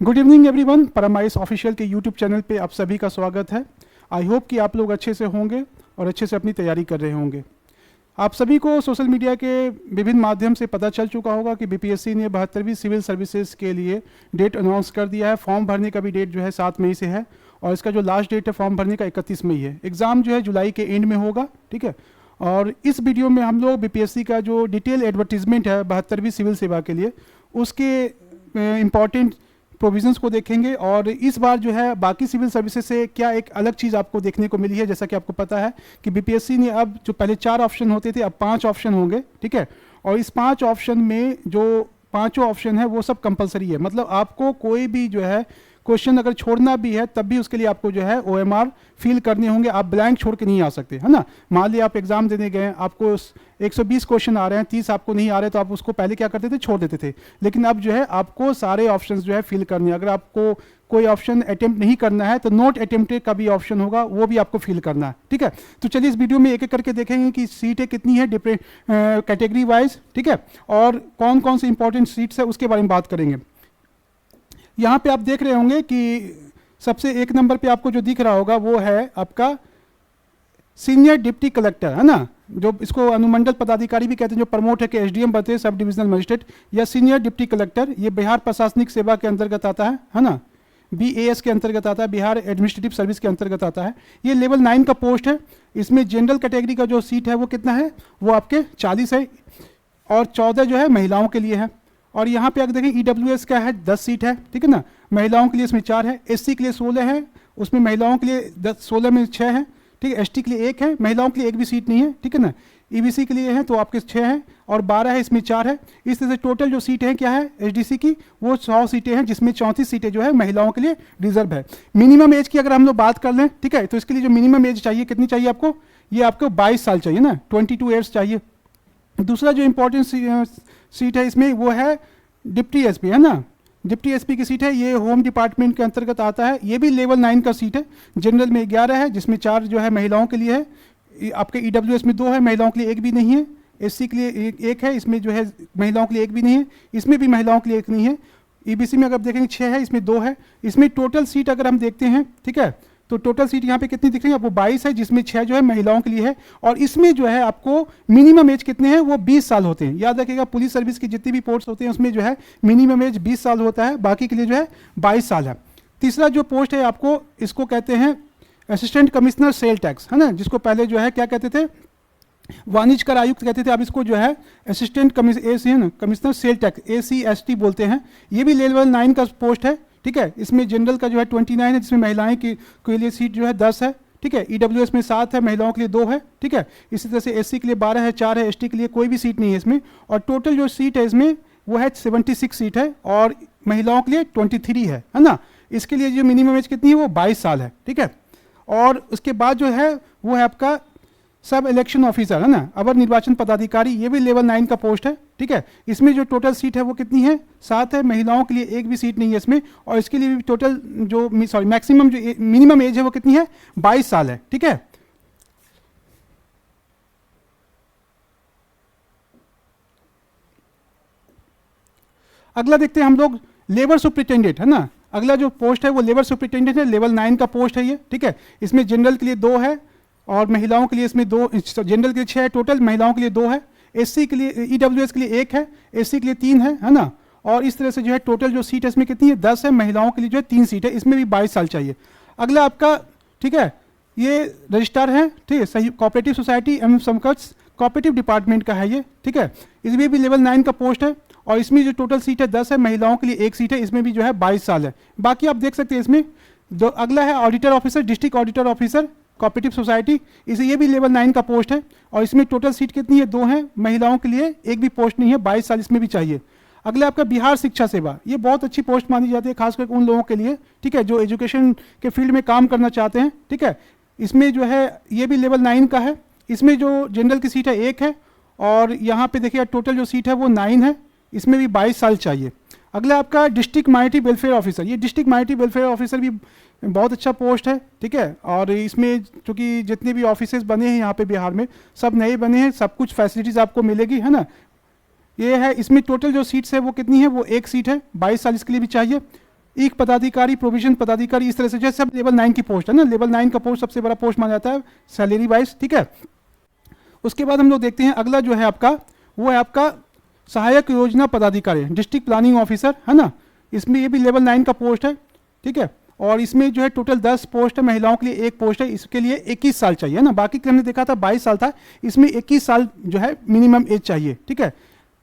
Good evening everyone. परमाइस official के YouTube channel पे आप सभी का स्वागत है। आई होप कि आप लोग अच्छे से होंगे और अच्छे से अपनी तैयारी कर रहे होंगे। आप सभी को सोशल मीडिया के विभिन्न माध्यम से पता चल चुका होगा कि बीपीएससी ने 72वीं सिविल सर्विसेज के लिए डेट अनाउंस कर दिया है। फॉर्म भरने का भी डेट जो है 7 मई से है और इसका जो लास्ट डेट है फॉर्म भरने का 31 मई है। एग्ज़ाम जो है जुलाई के एंड में होगा, ठीक है। और इस वीडियो में हम लोग बीपीएससी का जो डिटेल एडवर्टीजमेंट है 72वीं सिविल सेवा के लिए उसके इम्पॉर्टेंट प्रोविजंस को देखेंगे। और इस बार जो है बाकी सिविल सर्विसेज से क्या एक अलग चीज़ आपको देखने को मिली है। जैसा कि आपको पता है कि बीपीएससी ने अब जो पहले 4 ऑप्शन होते थे अब 5 ऑप्शन होंगे, ठीक है। और इस 5 ऑप्शन में जो पांचों ऑप्शन है वो सब कंपलसरी है। मतलब आपको कोई भी जो है क्वेश्चन अगर छोड़ना भी है तब भी उसके लिए आपको जो है ओएमआर फिल करने होंगे। आप ब्लैंक छोड़ के नहीं आ सकते, है ना। मान लिया आप एग्जाम देने गए, आपको 120 क्वेश्चन आ रहे हैं, 30 आपको नहीं आ रहे तो आप उसको पहले क्या करते थे, छोड़ देते थे। लेकिन अब जो है आपको सारे ऑप्शंस जो है फिल करने हैं। अगर आपको कोई ऑप्शन अटेम्प्ट नहीं करना है तो नॉट अटेम्प्टेड का भी ऑप्शन होगा, वो भी आपको फिल करना है, ठीक है। तो चलिए इस वीडियो में एक एक करके देखेंगे कि सीटें कितनी है डिफरेंट कैटेगरी वाइज, ठीक है, और कौन कौन सी इंपॉर्टेंट सीट्स है उसके बारे में बात करेंगे। यहाँ पे आप देख रहे होंगे कि सबसे एक नंबर पे आपको जो दिख रहा होगा वो है आपका सीनियर डिप्टी कलेक्टर, है ना, जो इसको अनुमंडल पदाधिकारी भी कहते हैं, जो प्रमोट है कि एसडीएम बनते हैं, सब डिविजनल मजिस्ट्रेट या सीनियर डिप्टी कलेक्टर। ये बिहार प्रशासनिक सेवा के अंतर्गत आता है ना, BAS के अंतर्गत आता है, बिहार एडमिनिस्ट्रेटिव सर्विस के अंतर्गत आता है। ये लेवल 9 का पोस्ट है। इसमें जनरल कैटेगरी का जो सीट है वो कितना है, वो आपके 40 है और 14 जो है महिलाओं के लिए है। और यहाँ पे अगर देखें EWS का है 10 सीट है, ठीक है ना, महिलाओं के लिए इसमें 4 है, SC के लिए 16 है, उसमें महिलाओं के लिए 16 में 6 है, ठीक है, ST के लिए 1 है, महिलाओं के लिए 1 भी सीट नहीं है, ठीक है ना। EBC के लिए है तो आपके 6 है और 12 है, इसमें 4 है। इस तरह से टोटल जो सीट है क्या है HDC की, वो 100 सीटें हैं, जिसमें 34 सीटें जो है महिलाओं के लिए रिजर्व है। मिनिमम एज की अगर हम लोग बात कर लें, ठीक है, तो इसके लिए जो मिनिमम एज चाहिए कितनी चाहिए आपको, ये आपको 22 साल चाहिए ना, 22 ईयर्स चाहिए। दूसरा जो इंपॉर्टेंट सीट है इसमें वो है डिप्टी एसपी, है ना, डिप्टी एसपी की सीट है। ये होम डिपार्टमेंट के अंतर्गत आता है। ये भी लेवल 9 का सीट है। जनरल में 11 है, जिसमें 4 जो है महिलाओं के लिए है। आपके EWS में 2 है, महिलाओं के लिए 1 भी नहीं है। SC के लिए 1 है, इसमें जो है महिलाओं के लिए 1 भी नहीं है, इसमें भी महिलाओं के लिए 1 नहीं है। EBC में अगर देखेंगे 6 है, इसमें 2 है। इसमें टोटल सीट अगर हम देखते हैं, ठीक है, तो टोटल सीट यहाँ पे कितनी दिख रही है आपको, 22 है, जिसमें 6 जो है महिलाओं के लिए है। और इसमें जो है आपको मिनिमम एज कितने हैं, वो 20 साल होते हैं। याद रखिएगा, पुलिस सर्विस की जितनी भी पोस्ट होते हैं उसमें जो है मिनिमम एज 20 साल होता है, बाकी के लिए जो है 22 साल है। तीसरा जो पोस्ट है आपको, इसको कहते हैं असिस्टेंट कमिश्नर सेल टैक्स, है ना, जिसको पहले जो है क्या कहते थे, वाणिज्य कर आयुक्त कहते थे। अब इसको जो है assistant commissioner sale tax ACST बोलते हैं। ये भी लेवल 9 का पोस्ट है, ठीक है। इसमें जनरल का जो है 29 है, जिसमें महिलाएं के लिए सीट जो है 10 है, ठीक है। EWS में 7 है, महिलाओं के लिए 2 है, ठीक है। इसी तरह से SC के लिए 12 है, 4 है, ST के लिए कोई भी सीट नहीं है इसमें। और टोटल जो सीट है इसमें वो है 76 सीट है और महिलाओं के लिए 23 है ना। इसके लिए जो मिनिमम एज कितनी है, वो 22 साल है, ठीक है। और उसके बाद जो है वो है आपका सब इलेक्शन ऑफिसर, है ना, अवर निर्वाचन पदाधिकारी। ये भी लेवल 9 का पोस्ट है, ठीक है। इसमें जो टोटल सीट है वो कितनी है, 7 है, महिलाओं के लिए 1 भी सीट नहीं है इसमें। और इसके लिए भी टोटल जो मैक्सिमम जो मिनिमम एज है वो कितनी है, 22 साल है, ठीक है। अगला देखते हैं हम लोग लेबर सुप्रिटेंडेंट, है ना। अगला जो पोस्ट है वो लेबर सुप्रिटेंडेंट है, लेवल 9 का पोस्ट है ये, ठीक है। इसमें जनरल के लिए 2 है और महिलाओं के लिए इसमें 2, जनरल के लिए 6 है टोटल, महिलाओं के लिए 2 है। SC के लिए EWS के लिए 1 है, SC के लिए 3 है ना। और इस तरह से जो है टोटल जो सीट है इसमें कितनी है, 10 है, महिलाओं के लिए जो है 3 सीट है, इसमें भी 22 साल चाहिए। अगला आपका, ठीक है, ये रजिस्ट्रार है, ठीक है, सही कोऑपरेटिव सोसाइटी एवं समकक्ष कोऑपरेटिव डिपार्टमेंट का है ये, ठीक है। इसमें भी लेवल 9 का पोस्ट है और इसमें जो टोटल सीट है 10 है, महिलाओं के लिए 1 सीट है, इसमें भी जो है 22 साल है। बाकी आप देख सकते हैं इसमें जो अगला है auditor officer, district auditor officer cooperative society. इसे ये भी लेवल 9 का पोस्ट है और इसमें टोटल सीट कितनी है, 2 है, महिलाओं के लिए 1 भी पोस्ट नहीं है, 22 साल इसमें भी चाहिए। अगला आपका बिहार शिक्षा सेवा, ये बहुत अच्छी पोस्ट मानी जाती है खासकर उन लोगों के लिए, ठीक है, जो एजुकेशन के फील्ड में काम करना चाहते हैं, ठीक है। इसमें जो है ये भी लेवल 9 का है। इसमें जो जनरल की सीट है 1 है और यहाँ पे देखिए टोटल जो सीट है वो 9 है, इसमें भी 22 साल चाहिए। अगला आपका डिस्ट्रिक्ट माइनॉरिटी वेलफेयर ऑफिसर, ये डिस्ट्रिक्ट माइनॉरिटी वेलफेयर ऑफिसर भी बहुत अच्छा पोस्ट है, ठीक है। और इसमें चूँकि जितने भी ऑफिसेज बने हैं यहाँ पे बिहार में सब नए बने हैं, सब कुछ फैसिलिटीज़ आपको मिलेगी, है ना। ये है, इसमें टोटल जो सीट्स है वो कितनी है, वो 1 सीट है, 22 साल इसके लिए भी चाहिए। एक पदाधिकारी, प्रोविजन पदाधिकारी, इस तरह से जैसे सब लेवल 9 की पोस्ट है ना, लेवल 9 का पोस्ट सबसे बड़ा पोस्ट माना जाता है सैलरी वाइज, ठीक है। उसके बाद हम लोग देखते हैं अगला जो है आपका, वो है आपका सहायक योजना पदाधिकारी, डिस्ट्रिक्ट प्लानिंग ऑफिसर, है ना। इसमें ये भी लेवल 9 का पोस्ट है, ठीक है। और इसमें जो है टोटल 10 पोस्ट है, महिलाओं के लिए एक पोस्ट है, इसके लिए 21 साल चाहिए, है ना। बाकी हमने देखा था 22 साल था, इसमें 21 साल जो है मिनिमम एज चाहिए, ठीक है।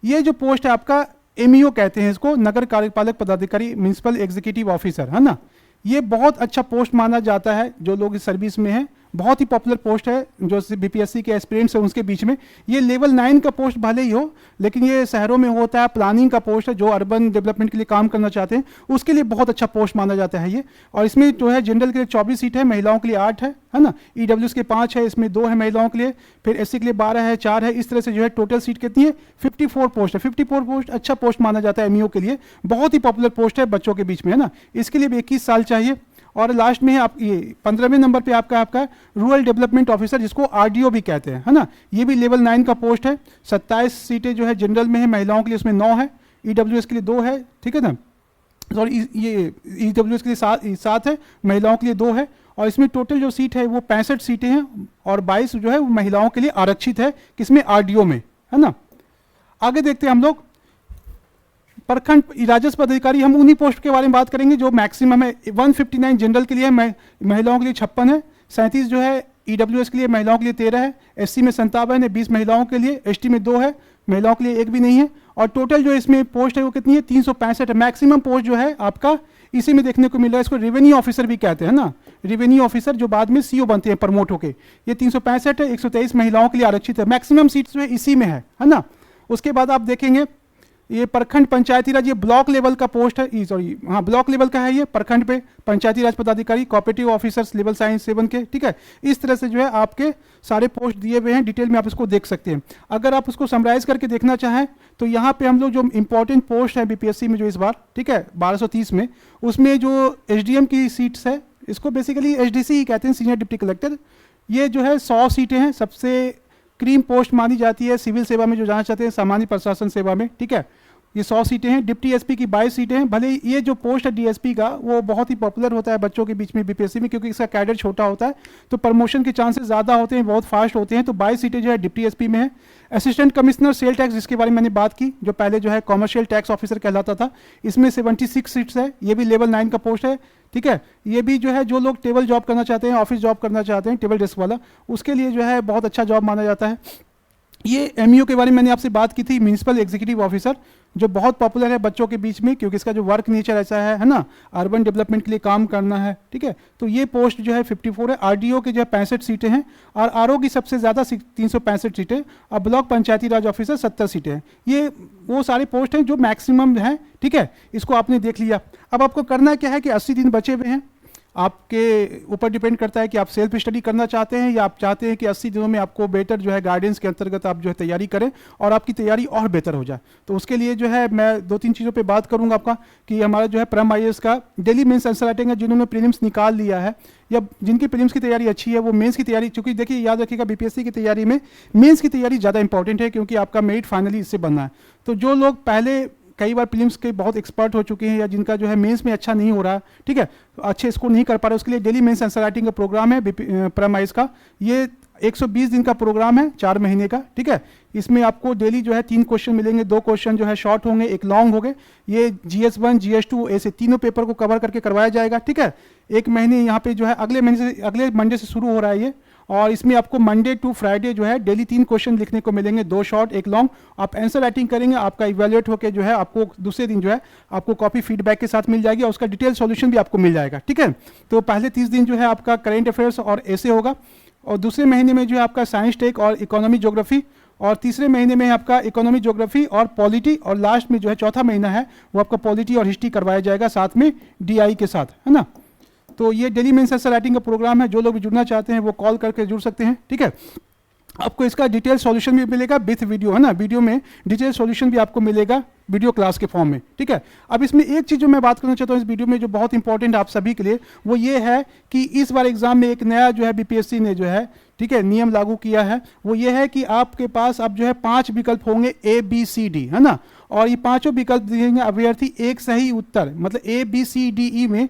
ये जो पोस्ट है आपका एमईओ कहते हैं इसको, नगर कार्यपालक पदाधिकारी, म्युनिसिपल एग्जीक्यूटिव ऑफिसर, है ना। ये बहुत अच्छा पोस्ट माना जाता है जो लोग इस सर्विस में हैं, बहुत ही पॉपुलर पोस्ट है जो बीपीएससी के एस्पिरेंट्स हैं उसके बीच में। ये लेवल 9 का पोस्ट भले ही हो, लेकिन ये शहरों में होता है, प्लानिंग का पोस्ट है, जो अर्बन डेवलपमेंट के लिए काम करना चाहते हैं उसके लिए बहुत अच्छा पोस्ट माना जाता है ये। और इसमें जो है जनरल के लिए 24 सीट है, महिलाओं के लिए 8 है ना। ईडब्ल्यूएस के 5 है, इसमें 2 है महिलाओं के लिए, फिर एससी के लिए 12 है, 4 है। इस तरह से जो है टोटल सीट कितनी है, 54 पोस्ट है। 54 पोस्ट अच्छा पोस्ट माना जाता है एमईओ के लिए, बहुत ही पॉपुलर पोस्ट है बच्चों के बीच में, है ना। इसके लिए भी 21 साल चाहिए। और लास्ट में है आप ये 15वें नंबर पे आपका रूरल डेवलपमेंट ऑफिसर, जिसको आरडीओ भी कहते हैं, है ना। ये भी लेवल 9 का पोस्ट है। 27 सीटें जो है जनरल में है, महिलाओं के लिए उसमें 9 है, ईडब्ल्यूएस के लिए 2 है, ठीक है ना। सॉरी, ये ईडब्ल्यूएस के लिए 7 है, महिलाओं के लिए 2 है। और इसमें टोटल जो सीट है वो 65 सीटें हैं, और 22 जो है वो महिलाओं के लिए आरक्षित है, किसमें, आरडीओ में, है ना। आगे देखते हैं हम लोग प्रखंड राजस्व अधिकारी, हम उन्हीं पोस्ट के बारे में बात करेंगे जो मैक्सिमम है। 159 जनरल के लिए है, महिलाओं के लिए 56 है, 37 जो है ईडब्ल्यूएस के लिए, महिलाओं के लिए 13 है, एससी में 57 है, 20 महिलाओं के लिए, एसटी में 2 है, महिलाओं के लिए 1 भी नहीं है। और टोटल जो इसमें पोस्ट है वो कितनी है, 365 है। मैक्सिमम पोस्ट जो है आपका इसी में देखने को मिल रहा है, इसको रेवेन्यू ऑफिसर भी कहते हैं ना, रेवेन्यू ऑफिसर जो बाद में सीओ बनते हैं प्रमोट होके। ये 365 है, 123 महिलाओं के लिए आरक्षित है, मैक्सिमम सीट्स जो है इसी में है ना। उसके बाद आप देखेंगे ये प्रखंड पंचायती राज, ये ब्लॉक लेवल का पोस्ट है, सॉरी हाँ ब्लॉक लेवल का है ये, प्रखंड पे पंचायती राज पदाधिकारी, कोऑपरेटिव ऑफिसर्स लेवल साइंस 7 के, ठीक है। इस तरह से जो है आपके सारे पोस्ट दिए हुए हैं, डिटेल में आप इसको देख सकते हैं। अगर आप उसको समराइज करके देखना चाहें तो यहाँ पे हम लोग जो इंपॉर्टेंट पोस्ट है बीपीएससी में जो इस बार, ठीक है, 1230 में, उसमें जो एसडीएम की सीट्स है, इसको बेसिकली एसडीसी ही कहते हैं, सीनियर डिप्टी कलेक्टर। ये जो है 100 सीटें हैं, सबसे क्रीम पोस्ट मानी जाती है सिविल सेवा में जो जाना चाहते हैं, सामान्य प्रशासन सेवा में, ठीक है। ये 100 सीटें हैं। डिप्टी एसपी की 22 सीटें हैं। भले ये जो पोस्ट है डीएसपी का वो बहुत ही पॉपुलर होता है बच्चों के बीच में बीपीएससी में, क्योंकि इसका कैडर छोटा होता है तो प्रमोशन के चांसेस ज़्यादा होते हैं, बहुत फास्ट होते हैं। तो 22 सीटें जो है डिप्टी एसपी में है। असिस्टेंट कमिश्नर सेल टैक्स, जिसके बारे में मैंने बात की, जो पहले जो है कॉमर्शियल टैक्स ऑफिसर कहलाता था, इसमें 76 सीट्स है। ये भी लेवल 9 का पोस्ट है, ठीक है। ये भी जो है जो लोग टेबल जॉब करना चाहते हैं, ऑफिस जॉब करना चाहते हैं, टेबल डेस्क वाला, उसके लिए जो है बहुत अच्छा जॉब माना जाता है। ये एमईओ के बारे में मैंने आपसे बात की थी, म्युनिसिपल एग्जीक्यूटिव ऑफिसर, जो बहुत पॉपुलर है बच्चों के बीच में, क्योंकि इसका जो वर्क नेचर ऐसा है ना, अर्बन डेवलपमेंट के लिए काम करना है, ठीक है। तो ये पोस्ट जो है 54 है। आरडीओ के जो है 65 सीटें हैं, और आरओ की सबसे ज़्यादा 365 सीटें, और ब्लॉक पंचायती राज ऑफिसर 70 सीटें हैं। ये वो सारे पोस्ट हैं जो मैक्सिमम हैं, ठीक है। इसको आपने देख लिया। अब आपको करना क्या है कि 80 दिन बचे हुए हैं, आपके ऊपर डिपेंड करता है कि आप सेल्फ स्टडी करना चाहते हैं या आप चाहते हैं कि 80 दिनों में आपको बेटर जो है गाइडेंस के अंतर्गत आप जो है तैयारी करें और आपकी तैयारी और बेहतर हो जाए। तो उसके लिए जो है मैं 2-3 चीज़ों पे बात करूंगा आपका, कि हमारा जो है प्रम आईएएस का डेली मेंस आंसर राइटिंग है, जिन्होंने प्रीलिम्स निकाल लिया है या जिनकी प्रीलिम्स की तैयारी अच्छी है, वो मेंस की तैयारी, चूंकि देखिए याद रखिएगा बीपीएससी की तैयारी में मेंस की तैयारी ज़्यादा इंपॉर्टेंट है, क्योंकि आपका मेरिट फाइनली इससे बनना है। तो जो लोग पहले कई बार प्रीलिम्स के बहुत एक्सपर्ट हो चुके हैं या जिनका जो है मेंस में अच्छा नहीं हो रहा, ठीक है, अच्छे स्कोर नहीं कर पा रहे, उसके लिए डेली मेंस आंसर राइटिंग का प्रोग्राम है प्रम आईएएस का। ये 120 दिन का प्रोग्राम है, 4 महीने का, ठीक है। इसमें आपको डेली जो है 3 क्वेश्चन मिलेंगे, 2 क्वेश्चन जो है शॉर्ट होंगे, 1 लॉन्ग होंगे। ये GS1 GS2 ऐसे तीनों पेपर को कवर करके करवाया जाएगा, ठीक है। 1 महीने यहाँ पे जो है अगले मंडे से शुरू हो रहा है ये, और इसमें आपको मंडे टू फ्राइडे जो है डेली 3 क्वेश्चन लिखने को मिलेंगे, 2 शॉर्ट 1 लॉन्ग। आप आंसर राइटिंग करेंगे, आपका इवैल्यूएट होकर जो है आपको दूसरे दिन जो है आपको कॉपी फीडबैक के साथ मिल जाएगी और उसका डिटेल सॉल्यूशन भी आपको मिल जाएगा, ठीक है। तो पहले 30 दिन जो है आपका करेंट अफेयर्स और ऐसे होगा, और दूसरे महीने में जो है आपका साइंस टेक और इकोनॉमी ज्योग्राफी, और तीसरे महीने में आपका इकोनॉमी ज्योग्राफी और पॉलिटी, और लास्ट में जो है चौथा महीना है वो आपका पॉलिटी और हिस्ट्री करवाया जाएगा साथ में DI के साथ, है ना। तो ये डेली मेंस आंसर राइटिंग का प्रोग्राम है। जो लोग भी जुड़ना चाहते हैं वो कॉल करके जुड़ सकते हैं, ठीक है। आपको इसका डिटेल सॉल्यूशन भी मिलेगा विथ वीडियो, है ना। वीडियो में डिटेल सॉल्यूशन भी आपको मिलेगा वीडियो क्लास के फॉर्म में, ठीक है। अब इसमें एक चीज़ जो मैं बात करना चाहता हूँ इस वीडियो में, जो बहुत इंपॉर्टेंट है आप सभी के लिए, वो ये है कि इस बार एग्जाम में एक नया जो है बीपीएससी ने जो है, ठीक है, नियम लागू किया है। वो ये है कि आपके पास अब जो है 5 विकल्प होंगे ABCD, है ना। और ये पांचों विकल्प देंगे अभ्यर्थी एक सही उत्तर, मतलब A B C D E में,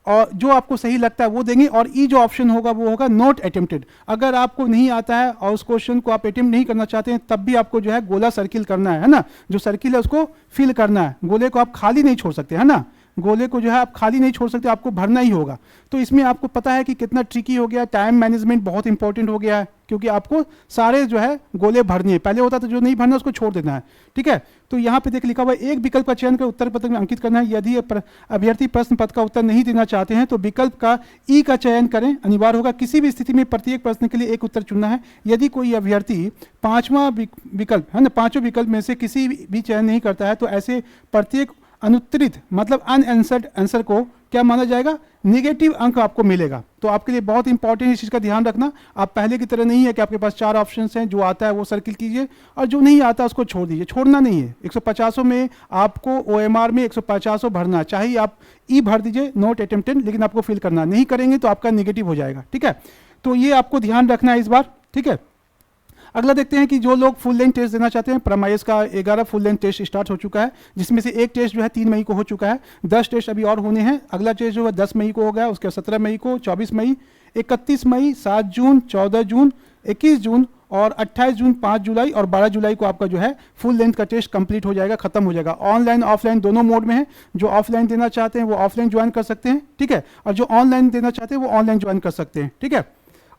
और जो आपको सही लगता है वो देंगे, और ई जो ऑप्शन होगा वो होगा नॉट अटेम्प्टेड। अगर आपको नहीं आता है और उस क्वेश्चन को आप अटेम्प्ट नहीं करना चाहते हैं, तब भी आपको जो है गोला सर्किल करना है ना, जो सर्किल है उसको फिल करना है, गोले को आप खाली नहीं छोड़ सकते, है ना, गोले को जो है आप खाली नहीं छोड़ सकते, आपको भरना ही होगा। तो इसमें आपको पता है कि कितना ट्रिकी हो गया, टाइम मैनेजमेंट बहुत इंपॉर्टेंट हो गया है, क्योंकि आपको सारे जो है गोले भरनी है, पहले होता था जो नहीं भरना उसको छोड़ देना है, ठीक है। तो यहाँ पे देख लिखा हुआ एक विकल्प का चयन कर उत्तर पत्र में अंकित करना है। यदि अभ्यर्थी प्रश्न पत्र का उत्तर नहीं देना चाहते हैं तो विकल्प का ई का चयन करें, अनिवार्य होगा। किसी भी स्थिति में प्रत्येक प्रश्न के लिए एक उत्तर चुनना है। यदि कोई अभ्यर्थी पांचवा विकल्प है ना, पांचों विकल्प में से किसी भी चयन नहीं करता है तो ऐसे प्रत्येक अनुत्तरित मतलब अनआंसर्ड आंसर को क्या माना जाएगा, नेगेटिव अंक आपको मिलेगा। तो आपके लिए बहुत इंपॉर्टेंट है इस चीज़ का ध्यान रखना। आप पहले की तरह नहीं है कि आपके पास 4 ऑप्शंस हैं, जो आता है वो सर्किल कीजिए और जो नहीं आता उसको छोड़ दीजिए, छोड़ना नहीं है। 150 में आपको OMR में 150 भरना, चाहे आप ई भर दीजिए नॉट अटेम्प्टेड, लेकिन आपको फिल करना, नहीं करेंगे तो आपका नेगेटिव हो जाएगा, ठीक है। तो ये आपको ध्यान रखना है इस बार, ठीक है। अगला देखते हैं कि जो लोग फुल लेंथ टेस्ट देना चाहते हैं, परमाइस का 11 फुल लेंथ टेस्ट स्टार्ट हो चुका है, जिसमें से एक टेस्ट जो है 3 मई को हो चुका है, 10 टेस्ट अभी और होने हैं। अगला टेस्ट जो है 10 मई को हो गया, उसके 17 मई को, 24 मई, 31 मई, 7 जून, 14 जून, 21 जून और 28 जून, 5 जुलाई और 12 जुलाई को आपका जो है फुल लेंथ का टेस्ट कंप्लीट हो जाएगा, खत्म हो जाएगा। ऑनलाइन ऑफलाइन दोनों मोड में है, जो ऑफलाइन देना चाहते हैं वो ऑफलाइन ज्वाइन कर सकते हैं, ठीक है, और जो ऑनलाइन देना चाहते हैं वो ऑनलाइन ज्वाइन कर सकते हैं, ठीक है।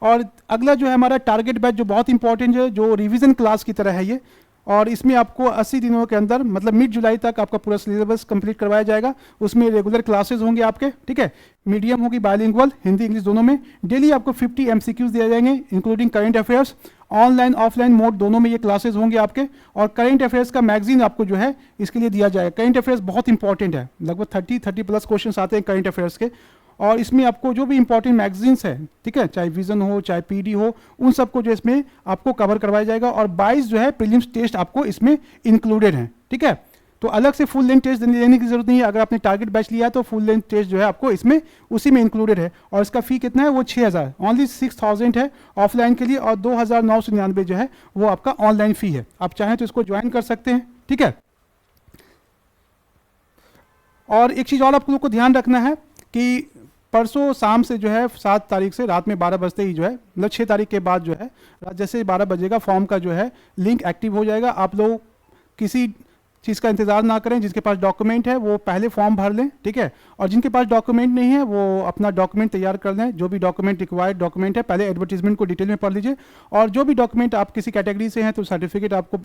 और अगला जो है हमारा टारगेट बैच, जो बहुत इंपॉर्टेंट है, जो रिवीजन क्लास की तरह है ये, और इसमें आपको 80 दिनों के अंदर मतलब मिड जुलाई तक आपका पूरा सिलेबस कंप्लीट करवाया जाएगा। उसमें रेगुलर क्लासेस होंगे आपके, ठीक है, मीडियम होगी बाइलिंगुअल, हिंदी इंग्लिश दोनों में। डेली आपको 50 MCQs दिए जाएंगे including current affairs. Online offline mode दोनों में ये क्लासेस होंगे आपके, और करंट अफेयर्स का मैगजीन आपको जो है इसके लिए दिया जाएगा। करंट अफेयर्स बहुत इंपॉर्टेंट है, लगभग 30+ क्वेश्चन आते हैं करंट अफेयर्स के, और इसमें आपको जो भी इंपॉर्टेंट मैगजीन्स है, ठीक है, चाहे विजन हो चाहे PD हो, उन सबको जो इसमें आपको कवर करवाया जाएगा। और 22 जो है प्रीलिम्स टेस्ट आपको इसमें इंक्लूडेड हैं, ठीक है। तो अलग से फुल लेंथ टेस्ट देने की जरूरत नहीं है। अगर आपने टारगेट बैच लिया है तो फुल लेंथ टेस्ट जो है आपको इसमें उसी में इंक्लूडेड है, और इसका फी कितना है, वो 6000, ओनली 6000 है ऑफलाइन के लिए, और 2999 जो है वो आपका ऑनलाइन फी है। आप चाहें तो इसको ज्वाइन कर सकते हैं, ठीक है। और एक चीज़ और आप लोग को ध्यान रखना है कि परसों शाम से जो है 7 तारीख से रात में 12 बजते ही जो है, मतलब 6 तारीख के बाद जो है रात जैसे 12 बजेगा फॉर्म का जो है लिंक एक्टिव हो जाएगा। आप लोग किसी चीज़ का इंतजार ना करें, जिसके पास डॉक्यूमेंट है वो पहले फॉर्म भर लें, ठीक है, और जिनके पास डॉक्यूमेंट नहीं है वो अपना डॉक्यूमेंट तैयार कर लें। जो भी डॉक्यूमेंट रिक्वायर्ड डॉक्यूमेंट है, पहले एडवर्टीजमेंट को डिटेल में पढ़ लीजिए, और जो भी डॉक्यूमेंट आप किसी कैटेगरी से हैं तो सर्टिफिकेट आपको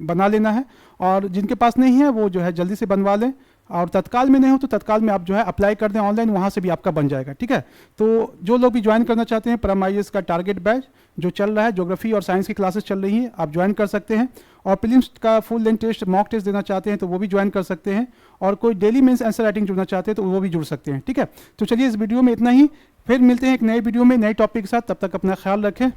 बना लेना है, और जिनके पास नहीं है वो जो है जल्दी से बनवा लें। और तत्काल में नहीं हो तो तत्काल में आप जो है अप्लाई कर दें ऑनलाइन, वहाँ से भी आपका बन जाएगा, ठीक है। तो जो लोग भी ज्वाइन करना चाहते हैं परमाइस का टारगेट बैच जो चल रहा है, ज्योग्राफी और साइंस की क्लासेस चल रही हैं, आप ज्वाइन कर सकते हैं। और प्रीलिम्स का full length test mock test देना चाहते हैं तो वो भी ज्वाइन कर सकते हैं, और कोई डेली मेंस आंसर राइटिंग जुड़ना चाहते हैं तो वो भी जुड़ सकते हैं, ठीक है। तो चलिए इस वीडियो में इतना ही, फिर मिलते हैं एक नए वीडियो में नए टॉपिक के साथ, तब तक अपना ख्याल रखें।